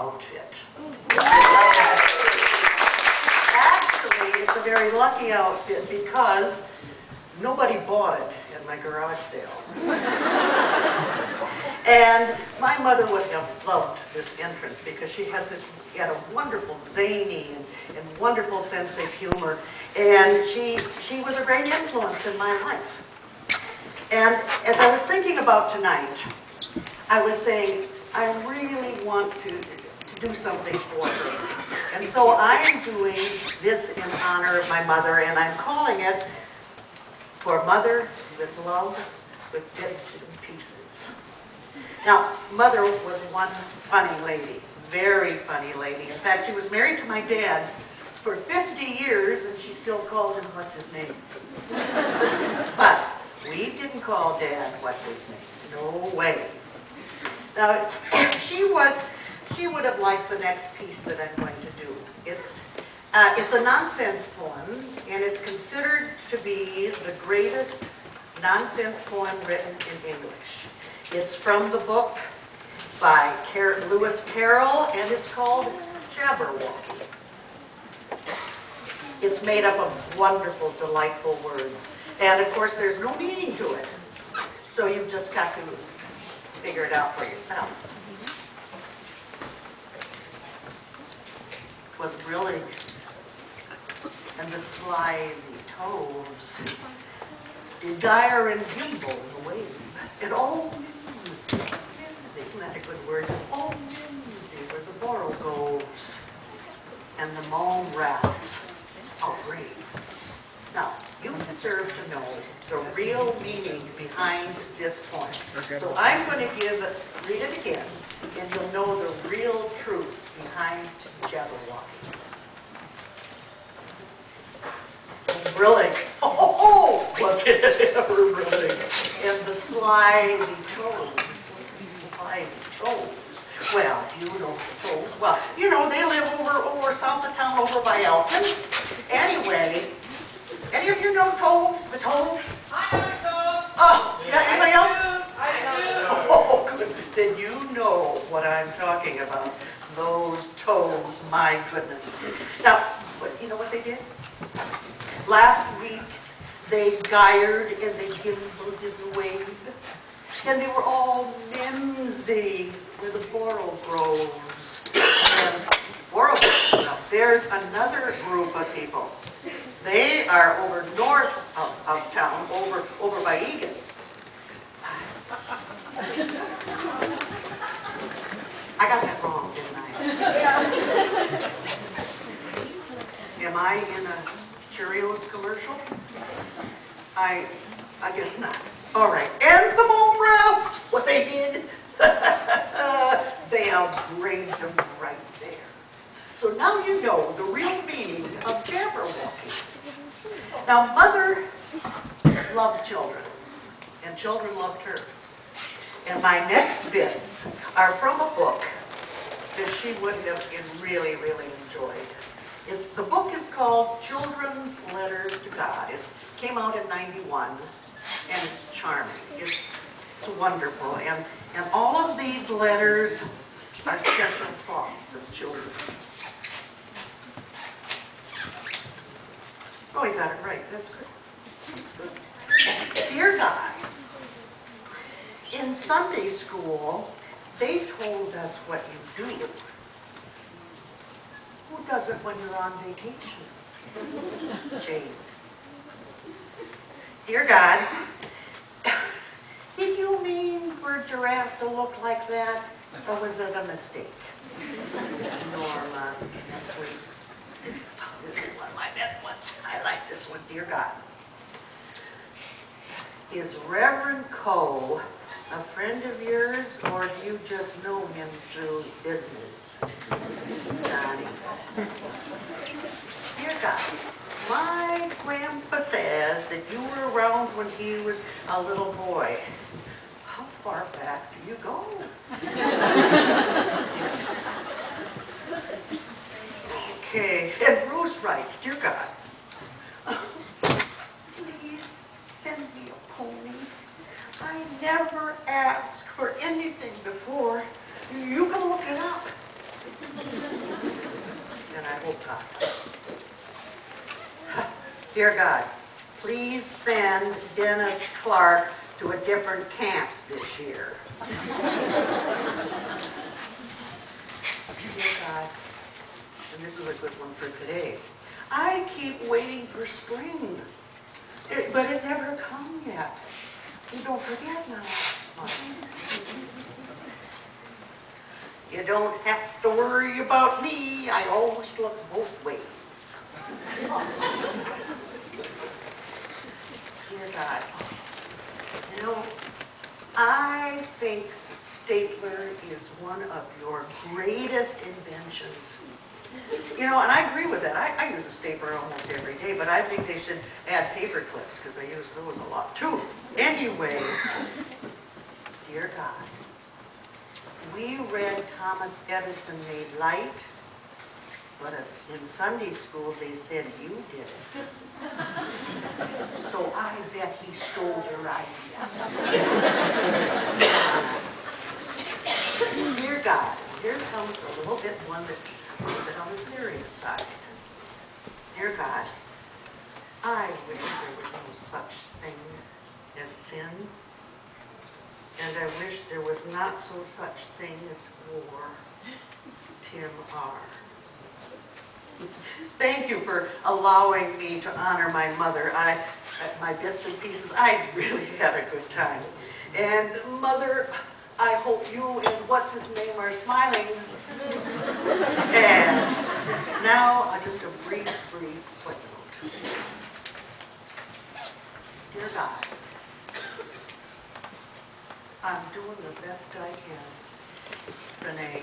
outfit. Actually, it's a very lucky outfit because nobody bought it at my garage sale. And my mother would have loved this entrance because she had a wonderful zany and wonderful sense of humor. And she was a great influence in my life. And as I was thinking about tonight, I was saying, I really want to do something for her. And so I'm doing this in honor of my mother, and I'm calling it For Mother with Love with Bits and Pieces. Now, Mother was one funny lady, very funny lady. In fact, she was married to my dad for 50 years, and she still called him, what's his name? But we didn't call Dad what's his name. No way. Now, she would have liked the next piece that I'm going to do. It's a nonsense poem, and it's considered to be the greatest nonsense poem written in English. It's from the book by Lewis Carroll, and it's called Jabberwocky. It's made up of wonderful, delightful words. And of course, there's no meaning to it. So you've just got to figure it out for yourself. It was brillig, and the slithy toves did gyre and gimble the wave, and all mimsy, isn't that a good word? All mimsy were the borogoves, and the malm raths outraged. Now, you deserve to know the real meaning behind this poem. So I'm going to read it again, and you'll know the real truth behind Jabberwocky. It's brillig. Oh, was it ever brillig? And the slithy toves. Slithy toves. Well, you know the toves. Well, you know, they live over south of town, over by Elton. Anyway, any of you know toves? The toves? I know toves. Oh, yeah, anybody else? I do. Oh, good. Then you know what I'm talking about. Those toves, my goodness. Now, you know what they did? Last week, they gyred and they gimbled in the wave. And they were all mimsy with the borogoves. And borogoves, now, there's another group of people. They are over north of town, over by Egan. I got that wrong, didn't I? Am I in a Cheerios commercial? I guess not. All right. And the mole rats, what they did, they upgraded them right there. So now you know the real meaning of Jabberwocky. Now, Mother loved children, and children loved her. And my next bits are from a book that she would have really, really enjoyed. The book is called Children's Letters to God. It came out in '91, and it's charming. It's wonderful. And all of these letters are special thoughts of children. Oh, you got it right. That's good. That's good. Dear God, in Sunday school, they told us what you do. Who does it when you're on vacation? Jane. Dear God, did you mean for a giraffe to look like that, or was it a mistake? Norma, that's sweet. Oh, this is one I met once. I like this one. Dear God, is Reverend Coe a friend of yours, or do you just know him through business? Donnie. Dear God, my grandpa says that you were around when he was a little boy. How far back do you go? Okay, and Bruce writes, Dear God, please send me a pony. I never asked for anything before. You can look it up. tacos. Dear God, please send Dennis Clark to a different camp this year. Dear God, and this is a good one for today. I keep waiting for spring, but it never come yet. You don't forget now. You don't have to worry about me. I always look both ways. Dear God, you know, I think stapler is one of your greatest inventions. You know, and I agree with that. I use a stapler almost every day, but I think they should add paper clips because I use those a lot too. Anyway, dear God, we read Thomas Edison made light, but in Sunday school they said you did it. So I bet he stole your idea. Dear God, here comes a little bit one that's a little bit on the serious side. Dear God, I wish there was no such thing as sin, and I wish there was not so such thing as war. Tim R. Thank you for allowing me to honor my mother. My bits and pieces, I really had a good time. And Mother, I hope you and what's his name are smiling. And now, just a brief footnote. Dear God, I'm doing the best I can. Renee.